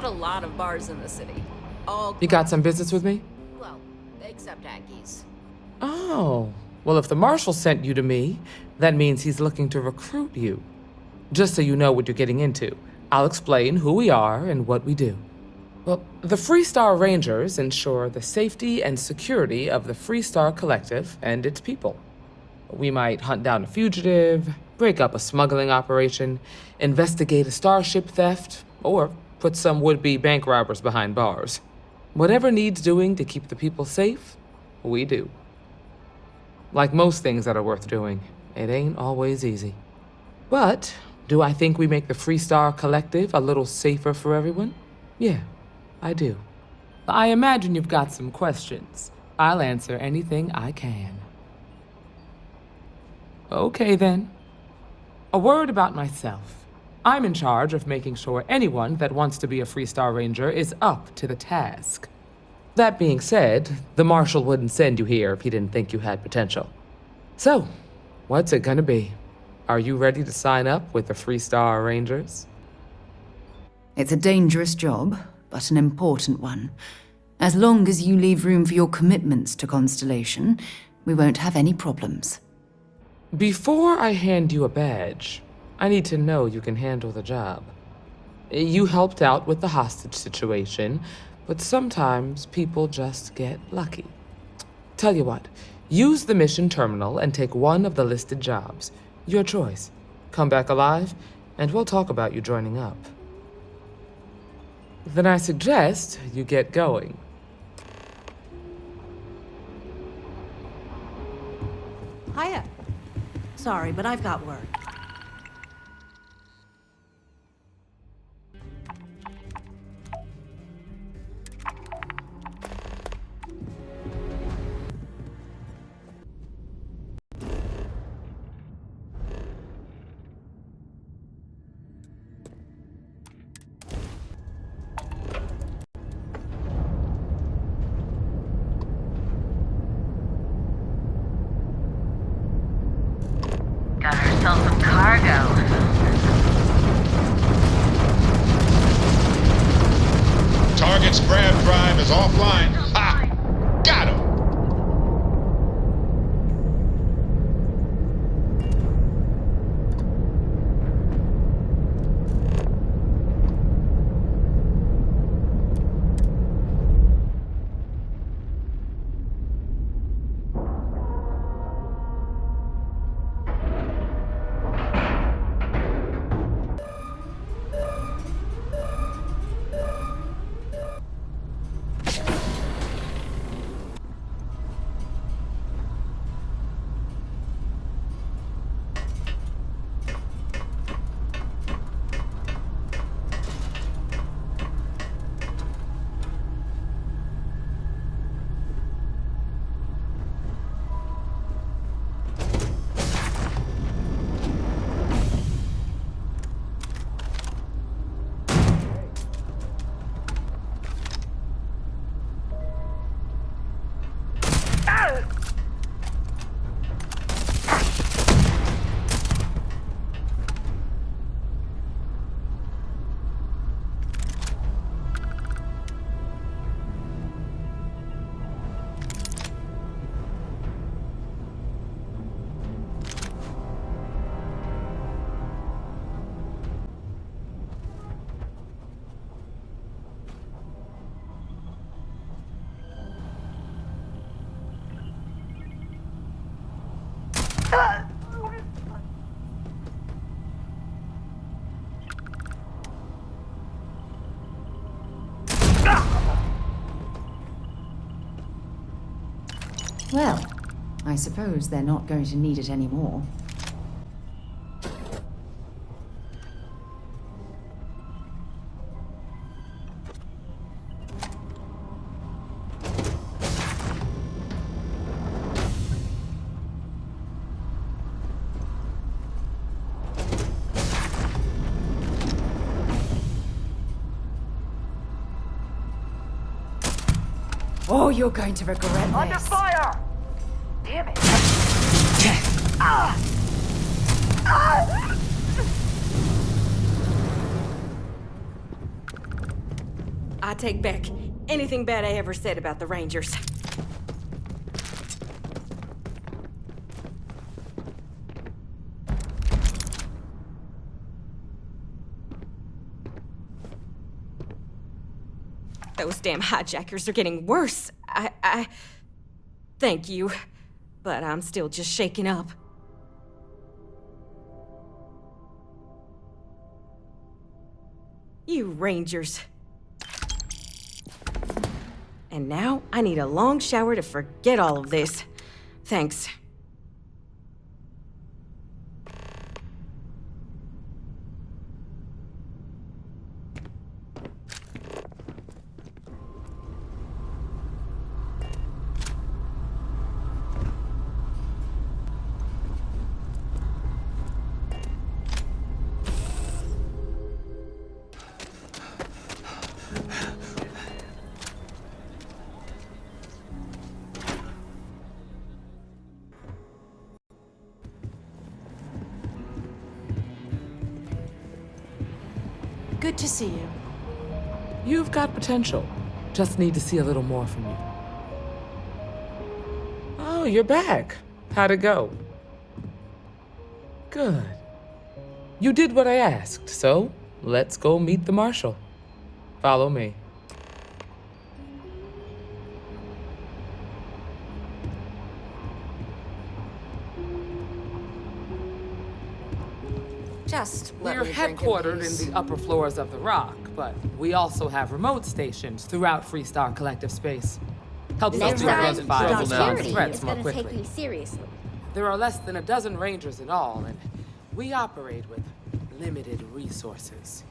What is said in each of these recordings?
a lot of bars in the city. All You got some business with me? well, except Aki's. Oh. Well, if the marshal sent you to me, that means he's looking to recruit you. Just so you know what you're getting into, I'll explain who we are and what we do. Well, the Freestar Rangers ensure the safety and security of the Freestar Collective and its people. We might hunt down a fugitive, break up a smuggling operation, investigate a starship theft, or put some would-be bank robbers behind bars. Whatever needs doing to keep the people safe, we do. Like most things that are worth doing, it ain't always easy. But do I think we make the Freestar Collective a little safer for everyone? Yeah, I do. I imagine you've got some questions. I'll answer anything I can. Okay then. A word about myself. I'm in charge of making sure anyone that wants to be a Freestar Ranger is up to the task. That being said, the Marshal wouldn't send you here if he didn't think you had potential. So, what's it gonna be? Are you ready to sign up with the Freestar Rangers? It's a dangerous job, but an important one. As long as you leave room for your commitments to Constellation, we won't have any problems. Before I hand you a badge, I need to know you can handle the job. You helped out with the hostage situation, but sometimes people just get lucky. Tell you what, use the mission terminal and take one of the listed jobs. Your choice. Come back alive, and we'll talk about you joining up. Then I suggest you get going. Hiya. Sorry, but I've got work. Got herself some cargo. Target's grab drive is offline. Ha! Got him! Well, I suppose they're not going to need it anymore. Oh, you're going to regret this. Under fire! Damn it! I take back anything bad I ever said about the Rangers. Those damn hijackers are getting worse. Thank you, but I'm still just shaking up. You Rangers. And now I need a long shower to forget all of this. Thanks. Good to see you. You've got potential. Just need to see a little more from you. Oh, you're back. How'd it go? Good. You did what I asked, so let's go meet the Marshal. Follow me. Just let We're me drink in headquartered peace. in the upper floors of the Rock, but we also have remote stations throughout Freestar Collective space. Helps us Next to time, identify John and Security respond to threats is more gonna quickly. take me seriously. There are less than a dozen Rangers in all, and we operate with limited resources.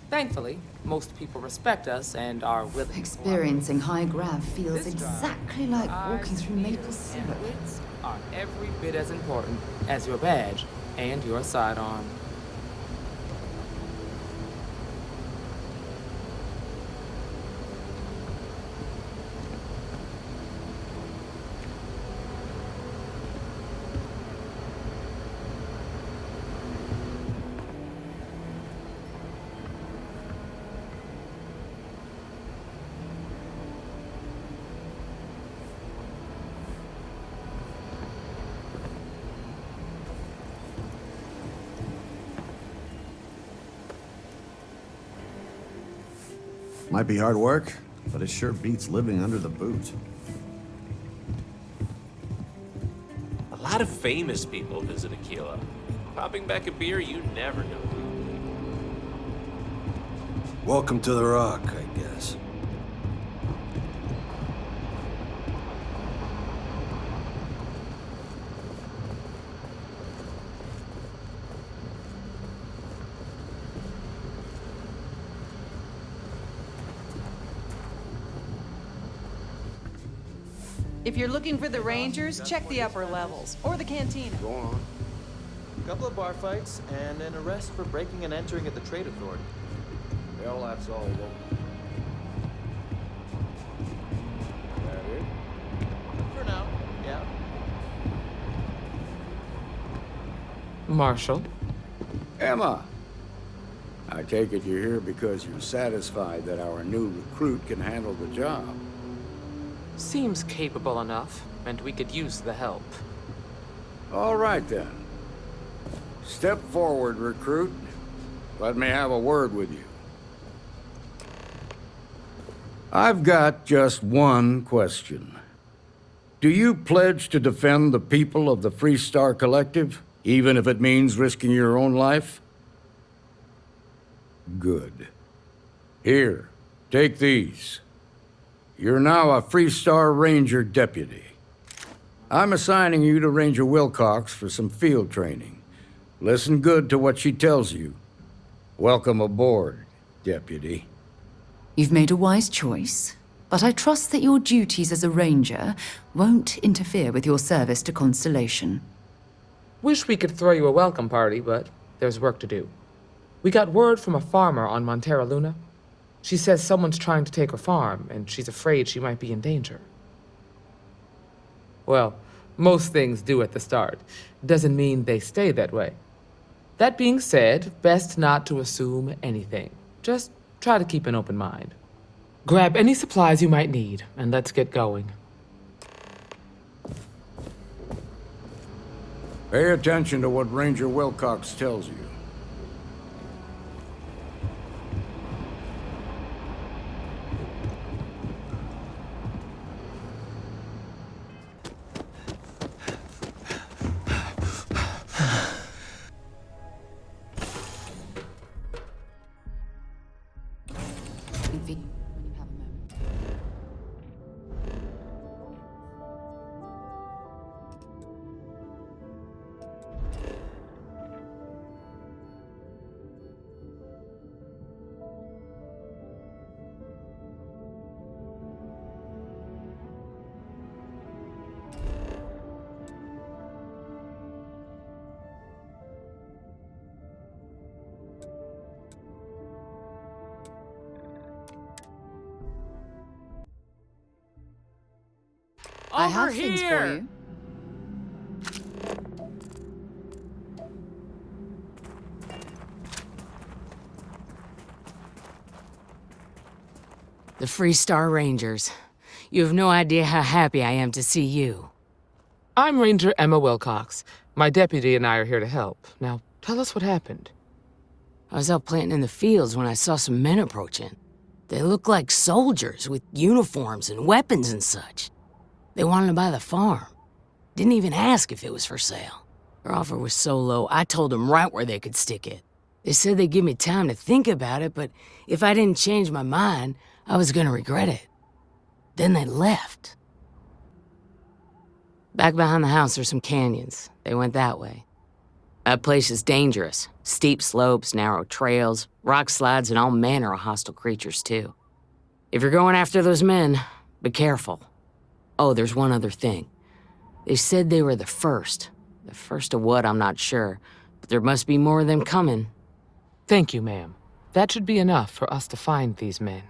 Thankfully, most people respect us and are willing Experiencing high grav feels This drive, exactly like eyes, walking through maple ears, syrup. and wits are every bit as important as your badge and your sidearm. Might be hard work, but it sure beats living under the boot. A lot of famous people visit Akila. Popping back a beer, you never know. Welcome to the Rock, I guess. If you're looking for the Rangers, check the upper levels, or the cantina. Go on. A couple of bar fights, and an arrest for breaking and entering at the Trade Authority. Well, that's all, though. That it? For now, yeah. Marshal? Emma, I take it you're here because you're satisfied that our new recruit can handle the job. Seems capable enough, and we could use the help. All right, then. Step forward, recruit. Let me have a word with you. I've got just one question. Do you pledge to defend the people of the Freestar Collective, even if it means risking your own life? Good. Here, take these. You're now a Freestar Ranger deputy. I'm assigning you to Ranger Wilcox for some field training. Listen good to what she tells you. Welcome aboard, deputy. You've made a wise choice, but I trust that your duties as a ranger won't interfere with your service to Constellation. Wish we could throw you a welcome party, but there's work to do. We got word from a farmer on MONTARA, Luna. She says someone's trying to take her farm, and she's afraid she might be in danger. Well, most things do at the start. Doesn't mean they stay that way. That being said, best not to assume anything. Just try to keep an open mind. Grab any supplies you might need, and let's get going. Pay attention to what Ranger Wilcox tells you. I have things for you. The Freestar Rangers. You have no idea how happy I am to see you. I'm Ranger Emma Wilcox. My deputy and I are here to help. Now, tell us what happened. I was out planting in the fields when I saw some men approaching. They looked like soldiers with uniforms and weapons and such. They wanted to buy the farm. Didn't even ask if it was for sale. Their offer was so low, I told them right where they could stick it. They said they'd give me time to think about it, but if I didn't change my mind, I was gonna regret it. Then they left. Back behind the house are some canyons. They went that way. That place is dangerous. Steep slopes, narrow trails, rock slides, and all manner of hostile creatures, too. If you're going after those men, be careful. Oh, there's one other thing. They said they were the first. The first of what, I'm not sure. But there must be more of them coming. Thank you, ma'am. That should be enough for us to find these men.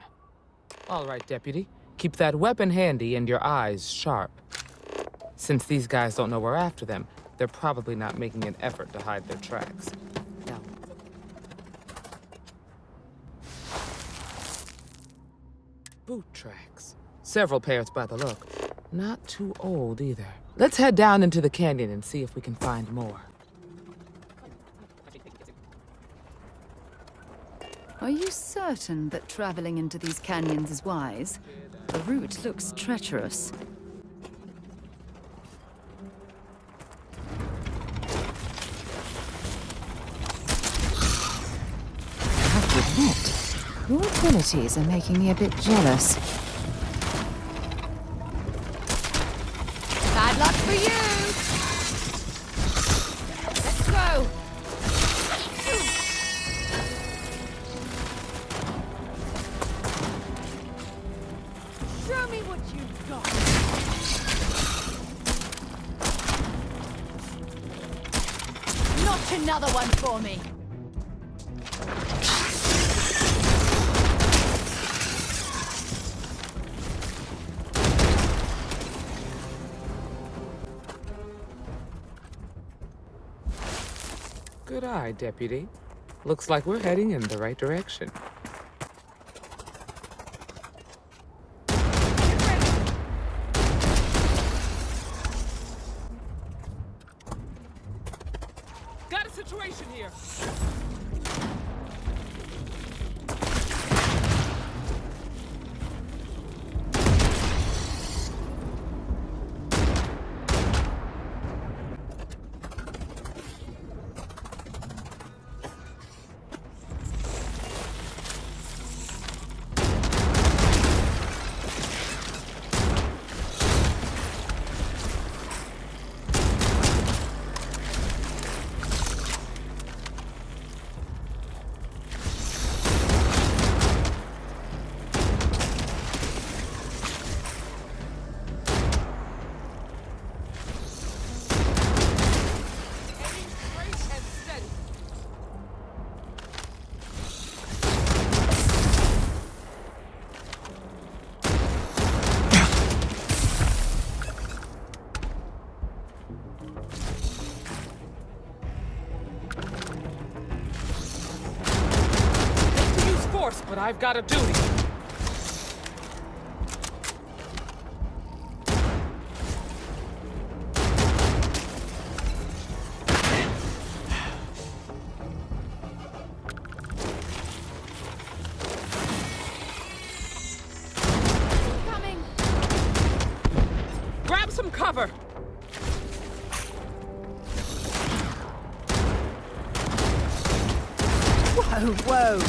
All right, Deputy. Keep that weapon handy and your eyes sharp. Since these guys don't know we're after them, they're probably not making an effort to hide their tracks. Now, boot tracks. Several pairs by the look. Not too old either. Let's head down into the canyon and see if we can find more. Are you certain that traveling into these canyons is wise? The route looks treacherous. I have to admit, your abilities are making me a bit jealous. Bad luck for you! Let's go! Show me what you've got! Notch another one for me! Good eye, Deputy. Looks like we're heading in the right direction. Got a situation here! But I've got a duty. cover! Whoa, whoa!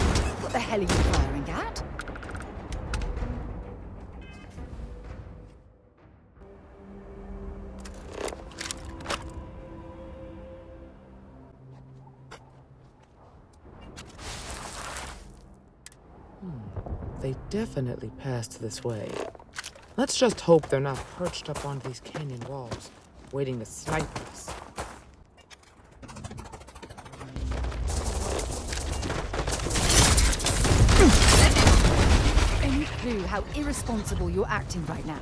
What the hell are you firing at? They definitely passed this way. Let's just hope they're not perched up on these canyon walls, waiting to snipe us. Any clue how irresponsible you're acting right now?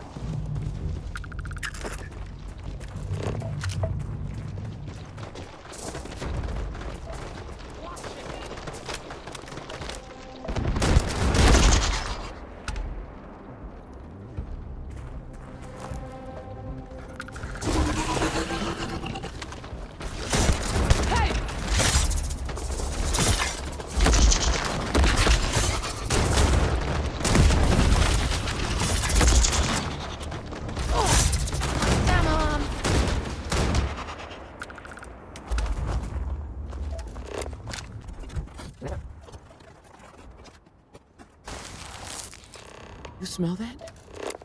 You smell that?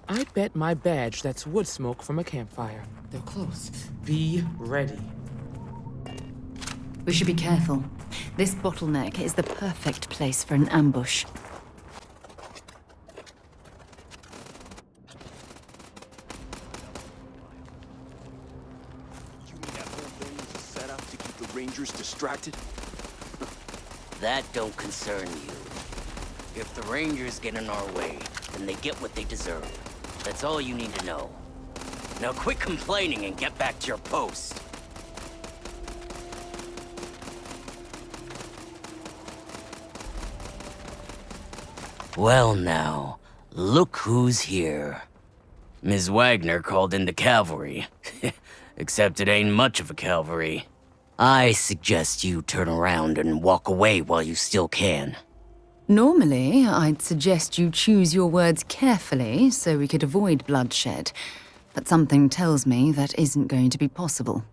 I bet my badge that's wood smoke from a campfire. They're close. Be ready. We should be careful. This bottleneck is the perfect place for an ambush. You mean that whole thing was a setup to keep the Rangers distracted? That don't concern you. If the Rangers get in our way, then they get what they deserve. That's all you need to know. Now quit complaining and get back to your post. Well now, look who's here. Ms. Waggoner called in the cavalry. Except it ain't much of a cavalry. I suggest you turn around and walk away while you still can. Normally, I'd suggest you choose your words carefully so we could avoid bloodshed. But something tells me that isn't going to be possible.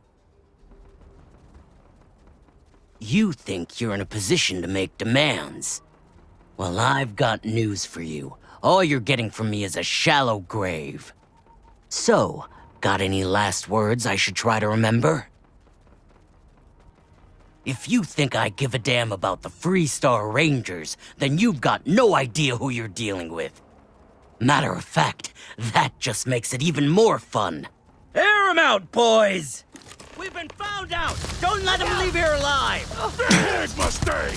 You think you're in a position to make demands? Well, I've got news for you. All you're getting from me is a shallow grave. So, got any last words I should try to remember? If you think I give a damn about the Freestar Rangers, then you've got no idea who you're dealing with. Matter of fact, that just makes it even more fun. Air 'em out, boys! We've been found out! Don't let them leave here alive! Their heads must stay!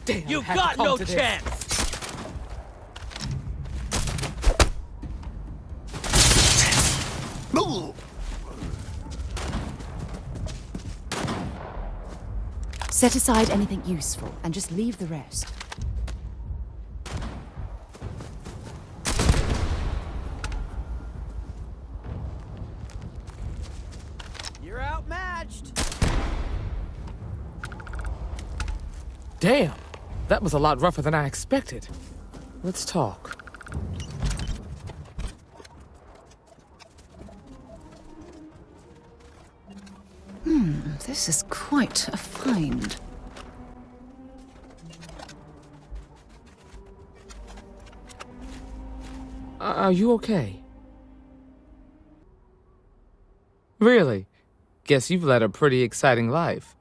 Damn, You've got no chance! Set aside anything useful and just leave the rest. You're outmatched! Damn, that was a lot rougher than I expected. Let's talk. This is quite a find. Are you okay? Really? Guess you've led a pretty exciting life.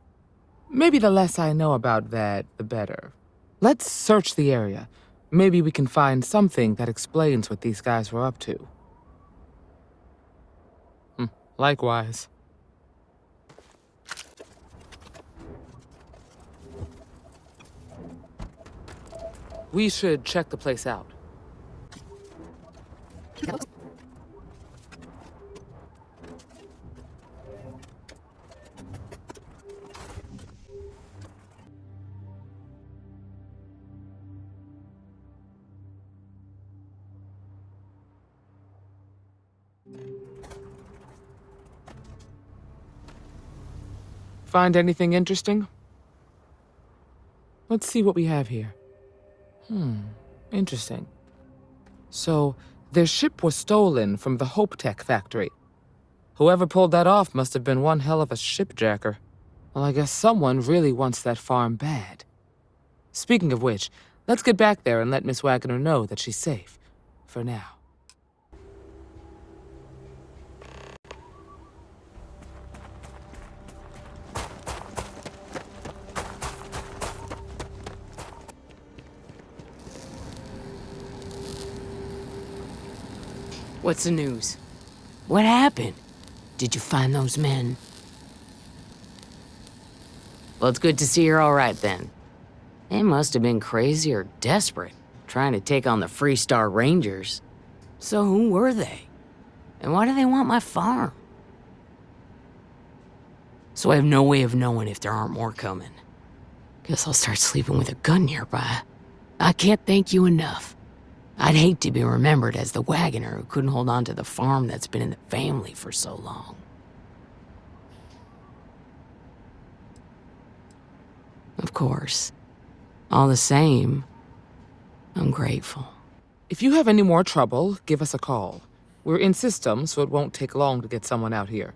Maybe the less I know about that, the better. Let's search the area. Maybe we can find something that explains what these guys were up to. Likewise. We should check the place out. Find anything interesting? Let's see what we have here. Interesting. So, their ship was stolen from the Hope Tech factory. Whoever pulled that off must have been one hell of a shipjacker. Well, I guess someone really wants that farm bad. Speaking of which, let's get back there and let Miss Waggoner know that she's safe. For now. What's the news? What happened? Did you find those men? Well, it's good to see you're all right then. They must have been crazy or desperate, trying to take on the Freestar Rangers. So who were they? And why do they want my farm? So I have no way of knowing if there aren't more coming. Guess I'll start sleeping with a gun nearby. I can't thank you enough. I'd hate to be remembered as the Waggoner who couldn't hold on to the farm that's been in the family for so long. Of course. All the same, I'm grateful. If you have any more trouble, give us a call. We're in system, so it won't take long to get someone out here.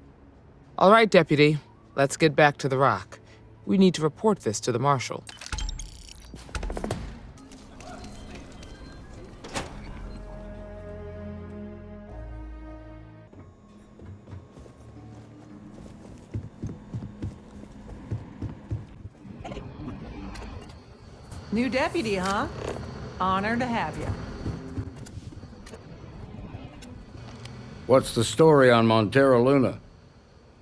All right, Deputy. Let's get back to the rock. We need to report this to the Marshal. New deputy, huh? Honored to have you. What's the story on MONTARA Luna?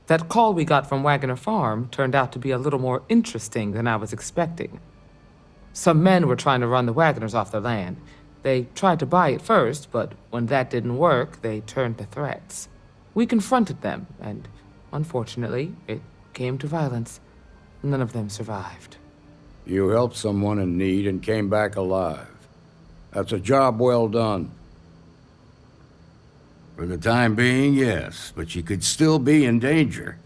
That call we got from Waggoner Farm turned out to be a little more interesting than I was expecting. Some men were trying to run the Waggoners off their land. They tried to buy it first, but when that didn't work, they turned to threats. We confronted them, and unfortunately, it came to violence. None of them survived. You helped someone in need and came back alive. That's a job well done. For the time being, yes, but you could still be in danger.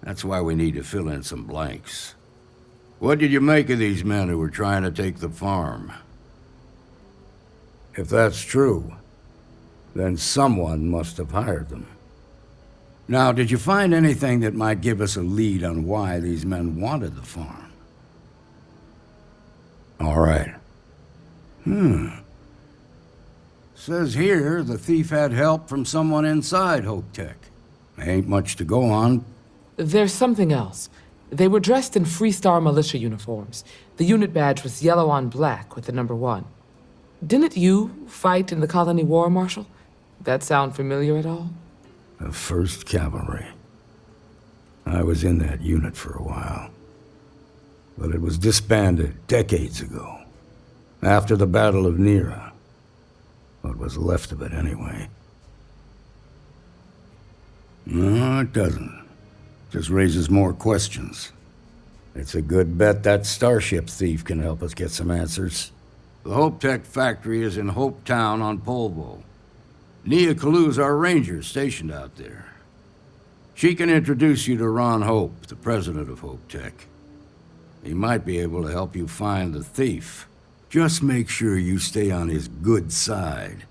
That's why we need to fill in some blanks. What did you make of these men who were trying to take the farm? If that's true, then someone must have hired them. Now, did you find anything that might give us a lead on why these men wanted the farm? All right. Says here the thief had help from someone inside Hope Tech. Ain't much to go on. There's something else. They were dressed in Freestar militia uniforms. The unit badge was yellow on black with the number 1. Didn't you fight in the Colony War, Marshal? That sound familiar at all? The 1st Cavalry. I was in that unit for a while. But it was disbanded decades ago. After the Battle of Nera. What was left of it, anyway. No, it doesn't. Just raises more questions. It's a good bet that starship thief can help us get some answers. The Hope Tech factory is in Hope Town on Polvo. Nia Kalu's our ranger stationed out there. She can introduce you to Ron Hope, the president of Hope Tech. He might be able to help you find the thief. Just make sure you stay on his good side.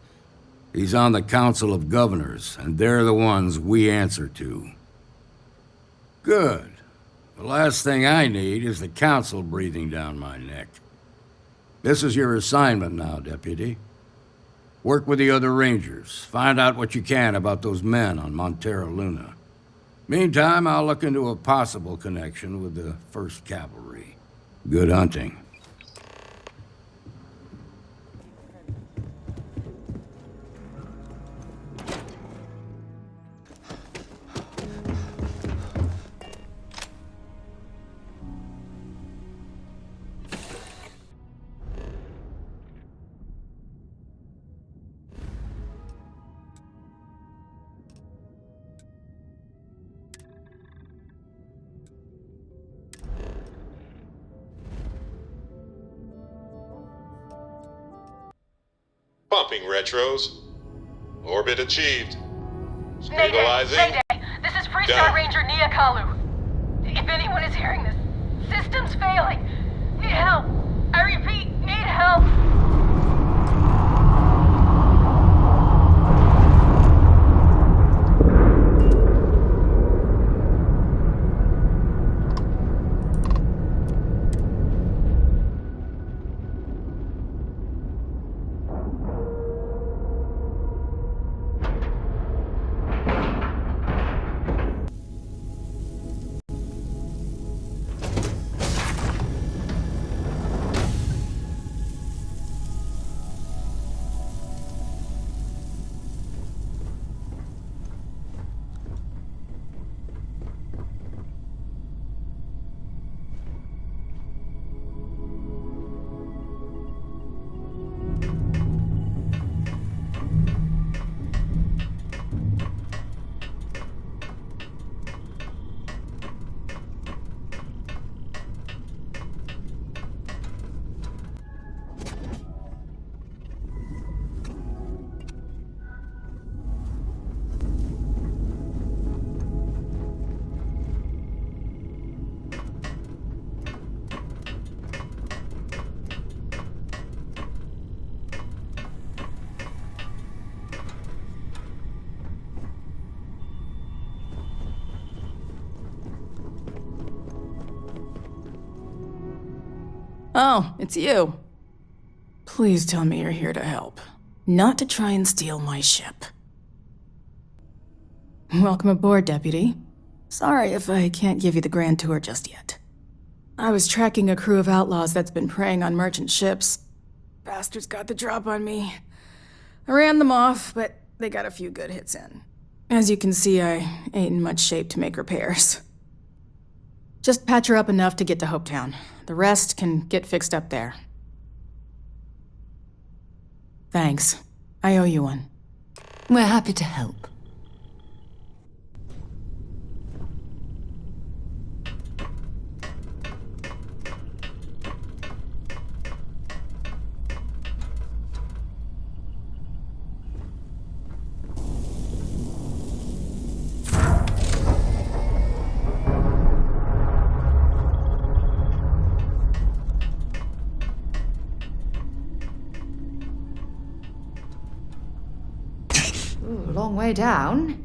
He's on the Council of Governors, and they're the ones we answer to. Good. The last thing I need is the Council breathing down my neck. This is your assignment now, Deputy. Work with the other Rangers. Find out what you can about those men on MONTARA Luna. Meantime, I'll look into a possible connection with the 1st Cavalry. Good hunting. Pumping retros. Orbit achieved. Mayday, Stabilizing. Mayday. This is Freestar Done. Ranger Nia Kalu. If anyone is hearing this, system's failing. Need help. I repeat, need help. Oh, it's you. Please tell me you're here to help, not to try and steal my ship. Welcome aboard, Deputy. Sorry if I can't give you the grand tour just yet. I was tracking a crew of outlaws that's been preying on merchant ships. Bastards got the drop on me. I ran them off, but they got a few good hits in. As you can see, I ain't in much shape to make repairs. Just patch her up enough to get to Hopetown. The rest can get fixed up there. Thanks. I owe you one. We're happy to help. Long way down.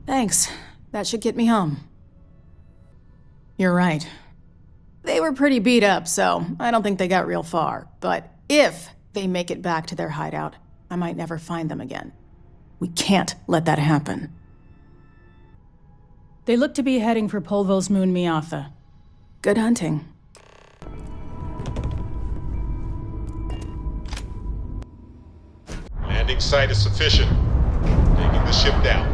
Thanks. That should get me home. You're right. They were pretty beat up, so I don't think they got real far. But if they make it back to their hideout, I might never find them again. We can't let that happen. They look to be heading for Polvo's moon Miatha. Good hunting. Landing site is sufficient. Taking the ship down.